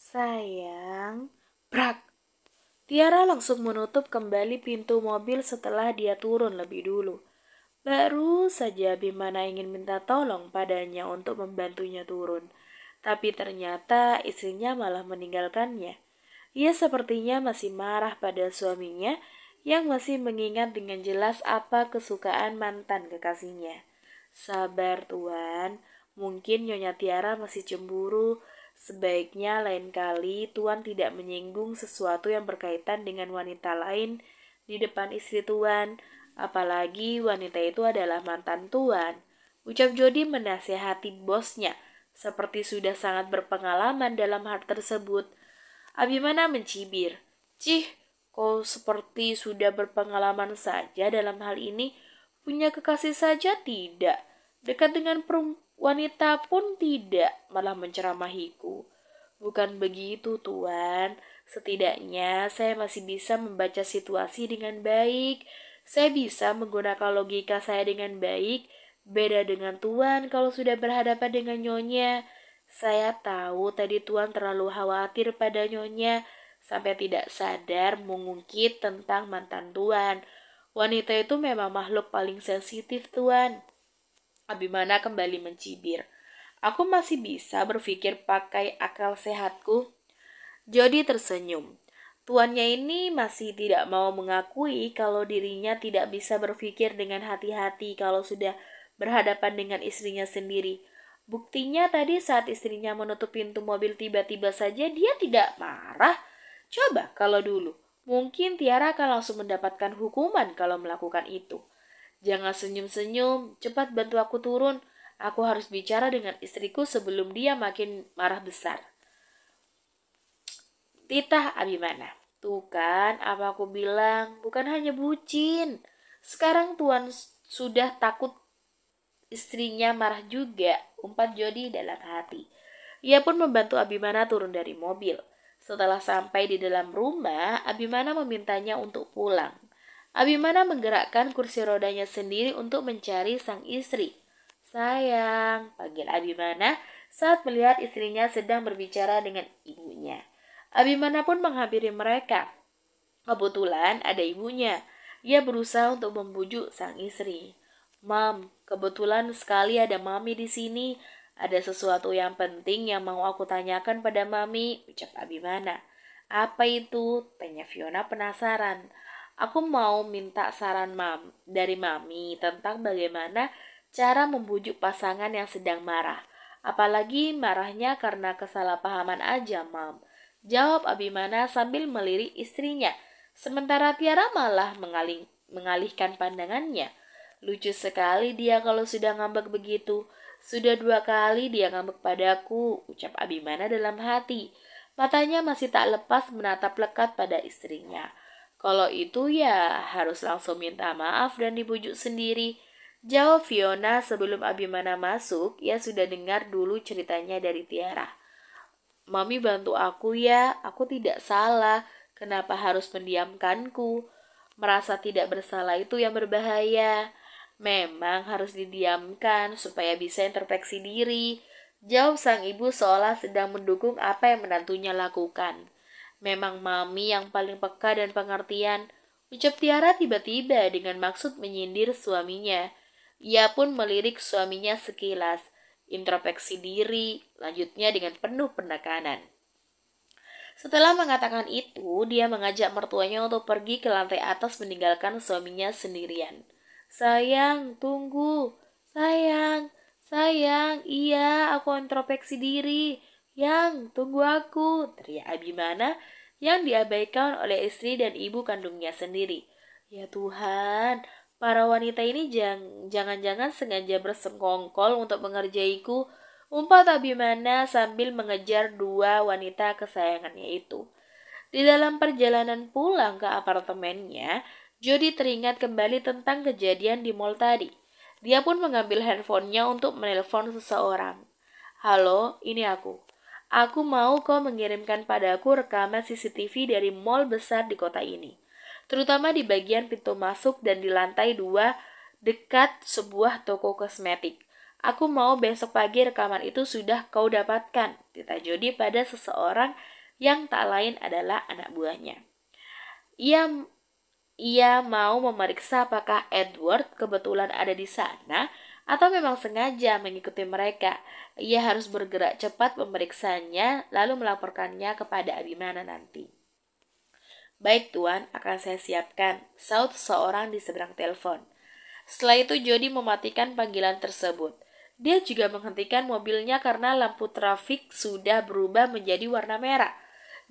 Sayang, brak. Tiara langsung menutup kembali pintu mobil setelah dia turun lebih dulu. Baru saja Bimana ingin minta tolong padanya untuk membantunya turun. Tapi ternyata istrinya malah meninggalkannya. Ia sepertinya masih marah pada suaminya yang masih mengingat dengan jelas apa kesukaan mantan kekasihnya. Sabar Tuan, mungkin Nyonya Tiara masih cemburu. Sebaiknya lain kali Tuan tidak menyinggung sesuatu yang berkaitan dengan wanita lain di depan istri Tuan. Apalagi wanita itu adalah mantan Tuan. Ucap Jody menasihati bosnya, seperti sudah sangat berpengalaman dalam hal tersebut. Abimana mencibir. Cih, kau seperti sudah berpengalaman saja dalam hal ini. Punya kekasih saja tidak. Dekat dengan wanita pun tidak, malah menceramahiku. Bukan begitu, Tuan. Setidaknya saya masih bisa membaca situasi dengan baik. Saya bisa menggunakan logika saya dengan baik. Beda dengan Tuan kalau sudah berhadapan dengan Nyonya. Saya tahu tadi Tuan terlalu khawatir pada Nyonya sampai tidak sadar mengungkit tentang mantan Tuan. Wanita itu memang makhluk paling sensitif, Tuan. Abimana kembali mencibir. Aku masih bisa berpikir pakai akal sehatku. Jody tersenyum. Tuannya ini masih tidak mau mengakui kalau dirinya tidak bisa berpikir dengan hati-hati kalau sudah berhadapan dengan istrinya sendiri. Buktinya tadi saat istrinya menutup pintu mobil tiba-tiba saja dia tidak marah. Coba kalau dulu, mungkin Tiara akan langsung mendapatkan hukuman kalau melakukan itu. Jangan senyum-senyum, cepat bantu aku turun. Aku harus bicara dengan istriku sebelum dia makin marah besar. Titah Abimana. Tuh kan, apa aku bilang, bukan hanya bucin. Sekarang Tuan sudah takut istrinya marah juga, umpat Jody dalam hati. Ia pun membantu Abimana turun dari mobil. Setelah sampai di dalam rumah, Abimana memintanya untuk pulang. Abimana menggerakkan kursi rodanya sendiri untuk mencari sang istri. Sayang, panggil Abimana saat melihat istrinya sedang berbicara dengan ibunya. Abimana pun menghampiri mereka. Kebetulan ada ibunya. Ia berusaha untuk membujuk sang istri. Mam, kebetulan sekali ada Mami di sini. Ada sesuatu yang penting yang mau aku tanyakan pada Mami, ucap Abimana. Apa itu? Tanya Fiona penasaran. Aku mau minta saran dari Mami tentang bagaimana cara membujuk pasangan yang sedang marah. Apalagi marahnya karena kesalahpahaman aja, Mam. Jawab Abimana sambil melirik istrinya. Sementara Tiara malah mengalihkan pandangannya. Lucu sekali dia kalau sudah ngambek begitu. Sudah 2 kali dia ngambek padaku, ucap Abimana dalam hati. Matanya masih tak lepas menatap lekat pada istrinya. Kalau itu ya harus langsung minta maaf dan dibujuk sendiri. Jawab Fiona sebelum Abimana masuk, ia sudah dengar dulu ceritanya dari Tiara. Mami bantu aku ya, aku tidak salah. Kenapa harus mendiamkanku? Merasa tidak bersalah itu yang berbahaya. Memang harus didiamkan supaya bisa introspeksi diri. Jawab sang ibu seolah sedang mendukung apa yang menantunya lakukan. Memang Mami yang paling peka dan pengertian, ucap Tiara tiba-tiba dengan maksud menyindir suaminya. Ia pun melirik suaminya sekilas. Introspeksi diri, lanjutnya dengan penuh penekanan. Setelah mengatakan itu, dia mengajak mertuanya untuk pergi ke lantai atas meninggalkan suaminya sendirian. Sayang, tunggu. Sayang, iya, aku introspeksi diri. Yang, tunggu aku, teriak Abimana yang diabaikan oleh istri dan ibu kandungnya sendiri. Ya Tuhan, para wanita ini jangan-jangan sengaja bersengkongkol untuk mengerjaiku, umpat Abimana sambil mengejar 2 wanita kesayangannya itu. Di dalam perjalanan pulang ke apartemennya, Jody teringat kembali tentang kejadian di mall tadi. Dia pun mengambil handphonenya untuk menelpon seseorang. Halo, ini aku. Aku mau kau mengirimkan padaku rekaman CCTV dari mall besar di kota ini. Terutama di bagian pintu masuk dan di lantai 2 dekat sebuah toko kosmetik. Aku mau besok pagi rekaman itu sudah kau dapatkan, Tita Jody pada seseorang yang tak lain adalah anak buahnya. Ia ia mau memeriksa apakah Edward kebetulan ada di sana atau memang sengaja mengikuti mereka. Ia harus bergerak cepat memeriksanya lalu melaporkannya kepada Abimana nanti. Baik tuan, akan saya siapkan, saut seorang di seberang telepon. Setelah itu Jody mematikan panggilan tersebut. Dia juga menghentikan mobilnya karena lampu trafik sudah berubah menjadi warna merah.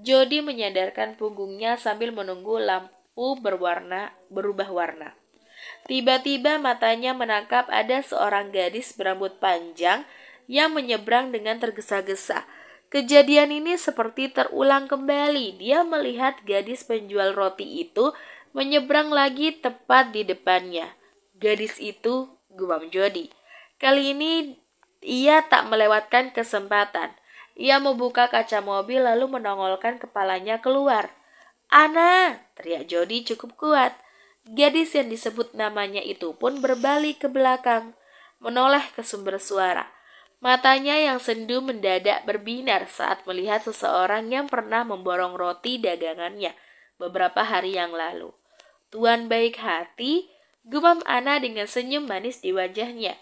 Jody menyadarkan punggungnya sambil menunggu lampu berubah warna. Tiba-tiba matanya menangkap ada seorang gadis berambut panjang yang menyeberang dengan tergesa-gesa. Kejadian ini seperti terulang kembali. Dia melihat gadis penjual roti itu menyeberang lagi tepat di depannya. Gadis itu gumam Jody. Kali ini ia tak melewatkan kesempatan. Ia membuka kaca mobil lalu menongolkan kepalanya keluar. "Ana!" teriak Jody cukup kuat. Gadis yang disebut namanya itu pun berbalik ke belakang, menoleh ke sumber suara. Matanya yang sendu mendadak berbinar saat melihat seseorang yang pernah memborong roti dagangannya beberapa hari yang lalu. "Tuan baik hati," gumam Ana dengan senyum manis di wajahnya.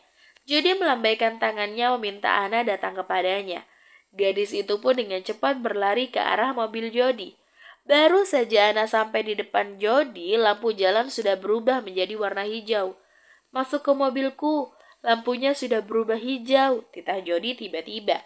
Jody melambaikan tangannya meminta Ana datang kepadanya. Gadis itu pun dengan cepat berlari ke arah mobil Jody. Baru saja Ana sampai di depan Jody, lampu jalan sudah berubah menjadi warna hijau. "Masuk ke mobilku, lampunya sudah berubah hijau," titah Jody tiba-tiba.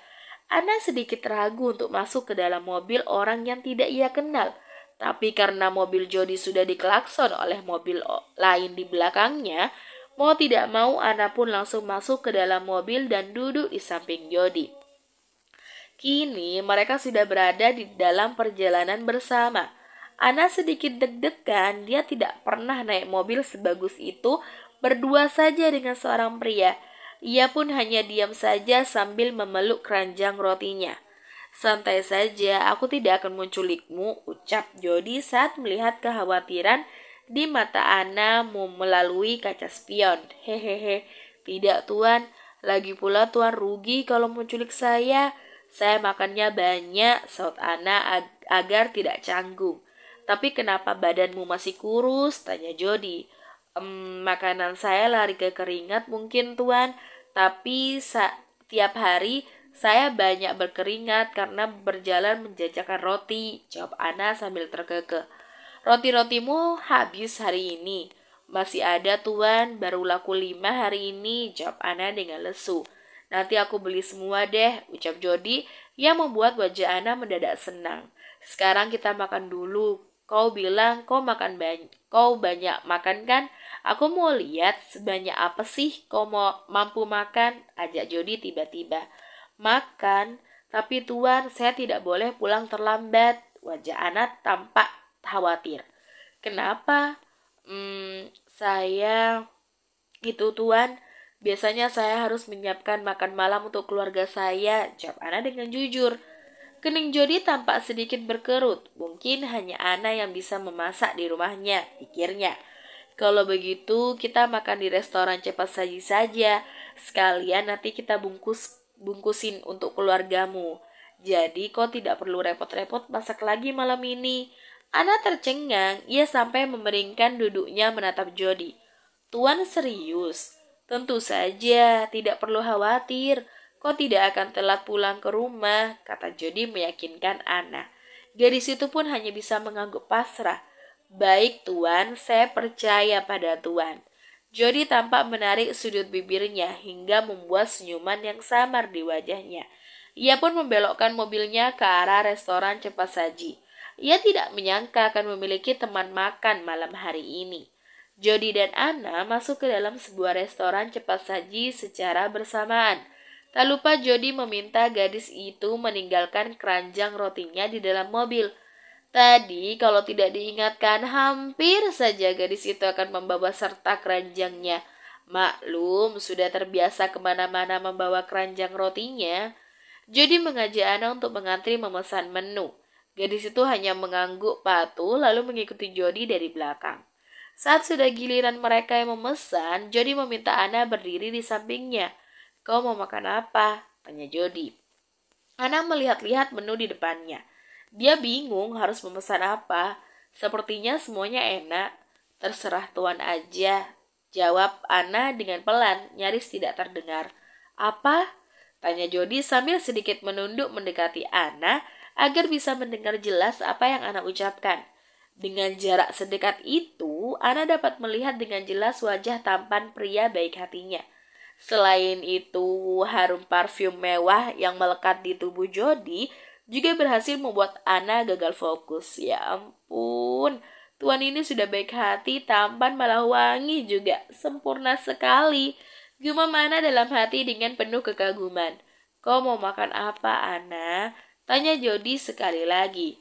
Ana sedikit ragu untuk masuk ke dalam mobil orang yang tidak ia kenal. Tapi karena mobil Jody sudah diklakson oleh mobil lain di belakangnya, mau tidak mau Ana pun langsung masuk ke dalam mobil dan duduk di samping Jody. Kini mereka sudah berada di dalam perjalanan bersama. Ana sedikit deg-degan, dia tidak pernah naik mobil sebagus itu berdua saja dengan seorang pria. Ia pun hanya diam saja sambil memeluk keranjang rotinya. "Santai saja, aku tidak akan menculikmu," ucap Jody saat melihat kekhawatiran di mata Ana melalui kaca spion. "Hehehe, tidak tuan, lagi pula tuan rugi kalau menculik saya. Saya makannya banyak," saut Ana agar tidak canggung. "Tapi kenapa badanmu masih kurus?" tanya Jody. Makanan saya lari ke keringat mungkin tuan, tapi tiap hari saya banyak berkeringat karena berjalan menjajakan roti," jawab Ana sambil terkekeh. "Roti-rotimu habis hari ini?" "Masih ada tuan, baru laku 5 hari ini," jawab Ana dengan lesu. "Nanti aku beli semua deh," ucap Jody yang membuat wajah Ana mendadak senang. "Sekarang kita makan dulu. Kau bilang kau banyak makan kan? Aku mau lihat sebanyak apa sih kau mampu makan," ajak Jody tiba-tiba. "Makan? Tapi tuan, saya tidak boleh pulang terlambat." Wajah Ana tampak khawatir. "Kenapa?" Saya itu tuan, biasanya saya harus menyiapkan makan malam untuk keluarga saya," jawab Ana dengan jujur. Kening Jody tampak sedikit berkerut. Mungkin hanya Ana yang bisa memasak di rumahnya, pikirnya. "Kalau begitu kita makan di restoran cepat saji saja. Sekalian nanti kita bungkusin untuk keluargamu. Jadi kau tidak perlu repot-repot masak lagi malam ini." Ana tercengang, ia sampai memeringkan duduknya menatap Jody. "Tuan serius?" "Tentu saja, tidak perlu khawatir. Kau tidak akan telat pulang ke rumah," kata Jody meyakinkan Ana. Gadis itu pun hanya bisa mengangguk pasrah. "Baik tuan, saya percaya pada tuan." Jody tampak menarik sudut bibirnya hingga membuat senyuman yang samar di wajahnya. Ia pun membelokkan mobilnya ke arah restoran cepat saji. Ia tidak menyangka akan memiliki teman makan malam hari ini. Jody dan Ana masuk ke dalam sebuah restoran cepat saji secara bersamaan. Tak lupa Jody meminta gadis itu meninggalkan keranjang rotinya di dalam mobil. Tadi kalau tidak diingatkan, hampir saja gadis itu akan membawa serta keranjangnya. Maklum, sudah terbiasa kemana-mana membawa keranjang rotinya. Jody mengajak Ana untuk mengantri memesan menu. Gadis itu hanya mengangguk patuh lalu mengikuti Jody dari belakang. Saat sudah giliran mereka yang memesan, Jody meminta Ana berdiri di sampingnya. Kau mau makan apa? Tanya Jody. Ana melihat-lihat menu di depannya. Dia bingung harus memesan apa. Sepertinya semuanya enak. Terserah tuan aja. Jawab Ana dengan pelan, nyaris tidak terdengar. Apa? Tanya Jody sambil sedikit menunduk mendekati Ana agar bisa mendengar jelas apa yang Ana ucapkan. Dengan jarak sedekat itu, Ana dapat melihat dengan jelas wajah tampan pria baik hatinya. Selain itu, harum parfum mewah yang melekat di tubuh Jody juga berhasil membuat Ana gagal fokus. Ya ampun, tuan ini sudah baik hati, tampan malah wangi juga. Sempurna sekali. Gumam Ana dalam hati dengan penuh kekaguman. Kau mau makan apa, Ana? Tanya Jody sekali lagi.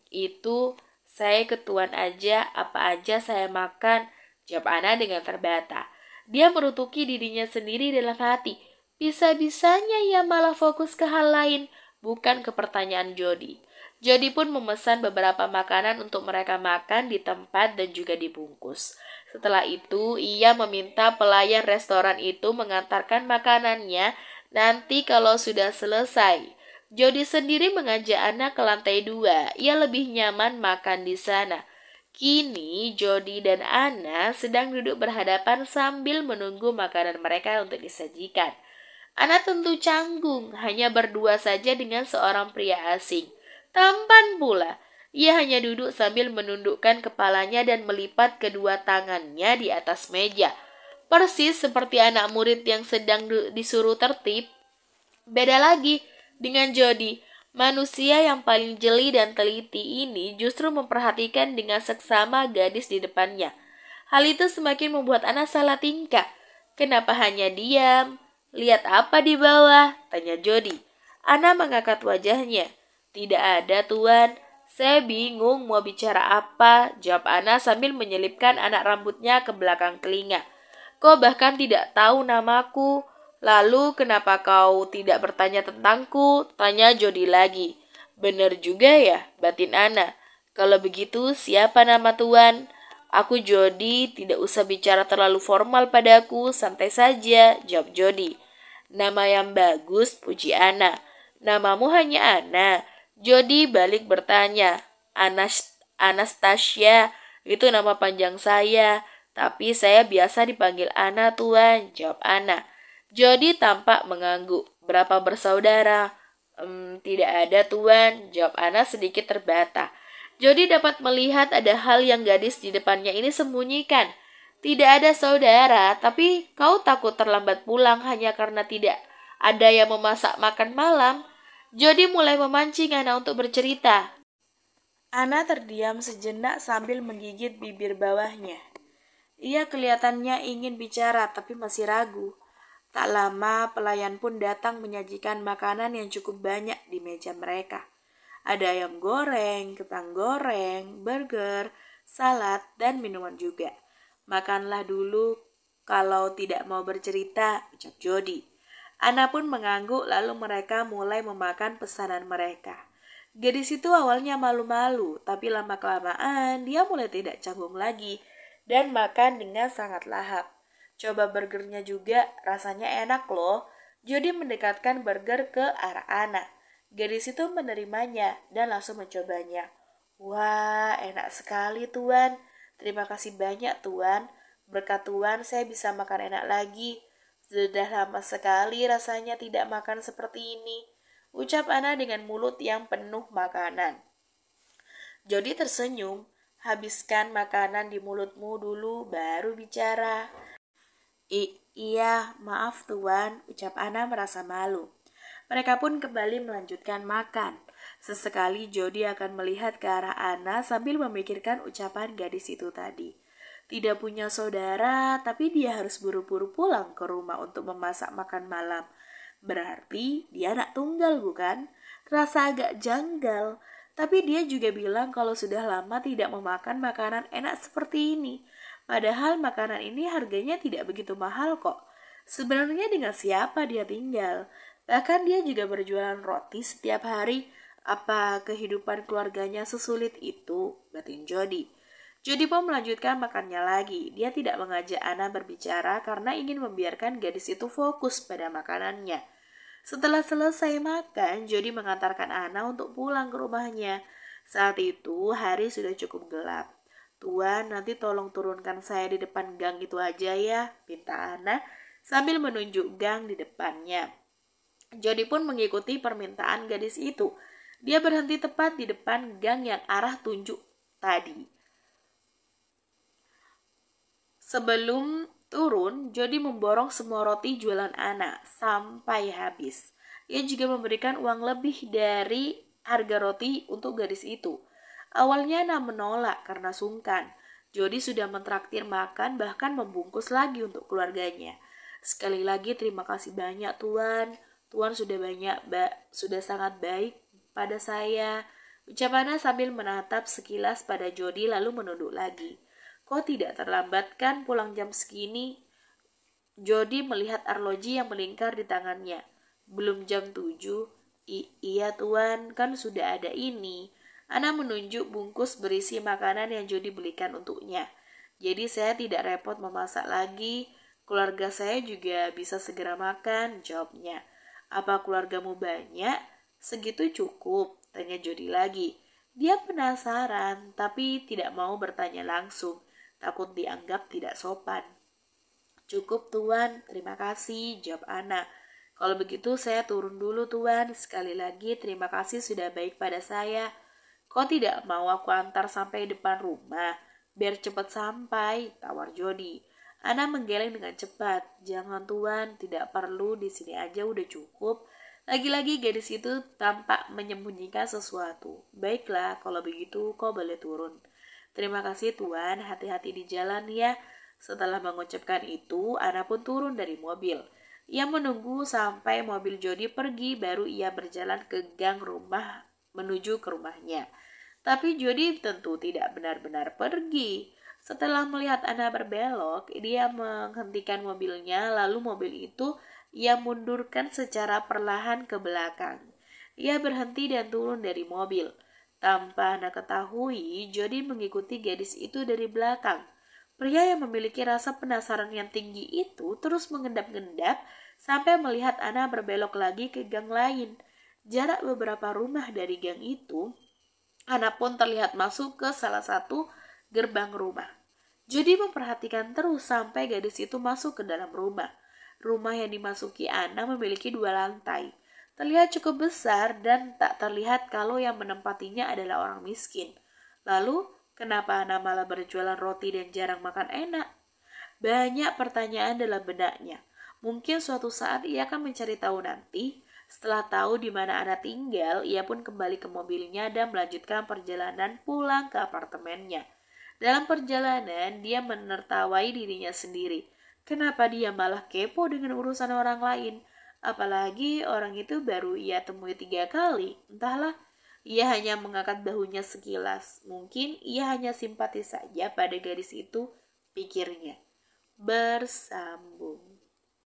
Itu saya ke tuan aja, apa aja saya makan. Jawab Ana dengan terbata. Dia merutuki dirinya sendiri dalam hati. Bisa-bisanya ia malah fokus ke hal lain, bukan ke pertanyaan Jody. Jody pun memesan beberapa makanan untuk mereka makan di tempat dan juga dibungkus. Setelah itu, ia meminta pelayan restoran itu mengantarkan makanannya nanti kalau sudah selesai. Jody sendiri mengajak Ana ke lantai 2. Ia lebih nyaman makan di sana. Kini, Jody dan Ana sedang duduk berhadapan sambil menunggu makanan mereka untuk disajikan. Ana tentu canggung, hanya berdua saja dengan seorang pria asing. Tampan pula. Ia hanya duduk sambil menundukkan kepalanya dan melipat kedua tangannya di atas meja. Persis seperti anak murid yang sedang disuruh tertib. Beda lagi dengan Jody. Manusia yang paling jeli dan teliti ini justru memperhatikan dengan seksama gadis di depannya. Hal itu semakin membuat Ana salah tingkah. Kenapa hanya diam? Lihat apa di bawah? Tanya Jody. Ana mengangkat wajahnya. Tidak ada, tuan. Saya bingung mau bicara apa, jawab Ana sambil menyelipkan anak rambutnya ke belakang telinga. Kau bahkan tidak tahu namaku. Lalu kenapa kau tidak bertanya tentangku? Tanya Jody lagi. Benar juga ya, batin Ana. Kalau begitu siapa nama tuan? Aku Jody, tidak usah bicara terlalu formal padaku, santai saja, jawab Jody. Nama yang bagus, puji Ana. Namamu hanya Ana. Jody balik bertanya. Anastasia, itu nama panjang saya. Tapi saya biasa dipanggil Ana, tuan, jawab Ana. Jody tampak mengangguk. Berapa bersaudara? Tidak ada, tuan, jawab Ana sedikit terbata. Jody dapat melihat ada hal yang gadis di depannya ini sembunyikan. Tidak ada saudara, tapi kau takut terlambat pulang hanya karena tidak ada yang memasak makan malam. Jody mulai memancing Ana untuk bercerita. Ana terdiam sejenak sambil menggigit bibir bawahnya. Ia kelihatannya ingin bicara tapi masih ragu. Tak lama pelayan pun datang menyajikan makanan yang cukup banyak di meja mereka. Ada ayam goreng, kentang goreng, burger, salad, dan minuman juga. Makanlah dulu kalau tidak mau bercerita, ucap Jody. Ana pun mengangguk lalu mereka mulai memakan pesanan mereka. Gadis itu awalnya malu-malu, tapi lama-kelamaan dia mulai tidak canggung lagi dan makan dengan sangat lahap. Coba burgernya juga, rasanya enak loh. Jody mendekatkan burger ke arah Ana. Gadis itu menerimanya dan langsung mencobanya. Wah, enak sekali tuan. Terima kasih banyak tuan. Berkat tuan saya bisa makan enak lagi. Sudah lama sekali rasanya tidak makan seperti ini. Ucap Ana dengan mulut yang penuh makanan. Jody tersenyum. Habiskan makanan di mulutmu dulu baru bicara. Iya, maaf tuan, ucap Ana merasa malu. Mereka pun kembali melanjutkan makan. Sesekali Jody akan melihat ke arah Ana sambil memikirkan ucapan gadis itu tadi. Tidak punya saudara, tapi dia harus buru-buru pulang ke rumah untuk memasak makan malam. Berarti dia anak tunggal, bukan? Rasa agak janggal, tapi dia juga bilang kalau sudah lama tidak memakan makanan enak seperti ini. Padahal makanan ini harganya tidak begitu mahal kok. Sebenarnya dengan siapa dia tinggal? Bahkan dia juga berjualan roti setiap hari. Apa kehidupan keluarganya sesulit itu? Batin Jody. Jody pun melanjutkan makannya lagi. Dia tidak mengajak Ana berbicara karena ingin membiarkan gadis itu fokus pada makanannya. Setelah selesai makan, Jody mengantarkan Ana untuk pulang ke rumahnya. Saat itu, hari sudah cukup gelap. Tuan, nanti tolong turunkan saya di depan gang itu aja ya, pinta Ana sambil menunjuk gang di depannya. Jody pun mengikuti permintaan gadis itu. Dia berhenti tepat di depan gang yang arah tunjuk tadi. Sebelum turun, Jody memborong semua roti jualan Ana sampai habis. Ia juga memberikan uang lebih dari harga roti untuk gadis itu. Awalnya Ana menolak karena sungkan. Jody sudah mentraktir makan bahkan membungkus lagi untuk keluarganya. Sekali lagi terima kasih banyak Tuan. Tuan sudah sangat baik pada saya. Ucap Ana sambil menatap sekilas pada Jody lalu menunduk lagi. Kok tidak terlambat kan pulang jam segini? Jody melihat arloji yang melingkar di tangannya. Belum jam 7. Iya tuan, kan sudah ada ini. Ana menunjuk bungkus berisi makanan yang Jody belikan untuknya. Jadi saya tidak repot memasak lagi. Keluarga saya juga bisa segera makan, jawabnya. Apa keluargamu banyak? Segitu cukup, tanya Jody lagi. Dia penasaran, tapi tidak mau bertanya langsung. Takut dianggap tidak sopan. Cukup tuan, terima kasih, jawab Ana. Kalau begitu saya turun dulu tuan, sekali lagi terima kasih sudah baik pada saya. Kau tidak mau aku antar sampai depan rumah, biar cepat sampai, tawar Jody. Ana menggeleng dengan cepat. Jangan tuan, tidak perlu, di sini aja udah cukup. Lagi-lagi gadis itu tampak menyembunyikan sesuatu. Baiklah, kalau begitu kau boleh turun. Terima kasih tuan, hati-hati di jalan ya. Setelah mengucapkan itu, Ana pun turun dari mobil. Ia menunggu sampai mobil Jody pergi, baru ia berjalan ke gang rumah menuju ke rumahnya. Tapi Jody tentu tidak benar-benar pergi. Setelah melihat Ana berbelok, dia menghentikan mobilnya, lalu mobil itu ia mundurkan secara perlahan ke belakang. Ia berhenti dan turun dari mobil. Tanpa Ana ketahui, Jody mengikuti gadis itu dari belakang. Pria yang memiliki rasa penasaran yang tinggi itu terus mengendap-endap sampai melihat Ana berbelok lagi ke gang lain. Jarak beberapa rumah dari gang itu, Ana pun terlihat masuk ke salah satu gerbang rumah. Jody memperhatikan terus sampai gadis itu masuk ke dalam rumah. Rumah yang dimasuki Ana memiliki 2 lantai. Terlihat cukup besar dan tak terlihat kalau yang menempatinya adalah orang miskin. Lalu, kenapa Ana malah berjualan roti dan jarang makan enak? Banyak pertanyaan dalam benaknya. Mungkin suatu saat ia akan mencari tahu nanti. Setelah tahu di mana Ana tinggal, ia pun kembali ke mobilnya dan melanjutkan perjalanan pulang ke apartemennya. Dalam perjalanan, dia menertawai dirinya sendiri. Kenapa dia malah kepo dengan urusan orang lain? Apalagi orang itu baru ia temui 3 kali. Entahlah, ia hanya mengangkat bahunya sekilas. Mungkin ia hanya simpati saja pada gadis itu, pikirnya. Bersambung.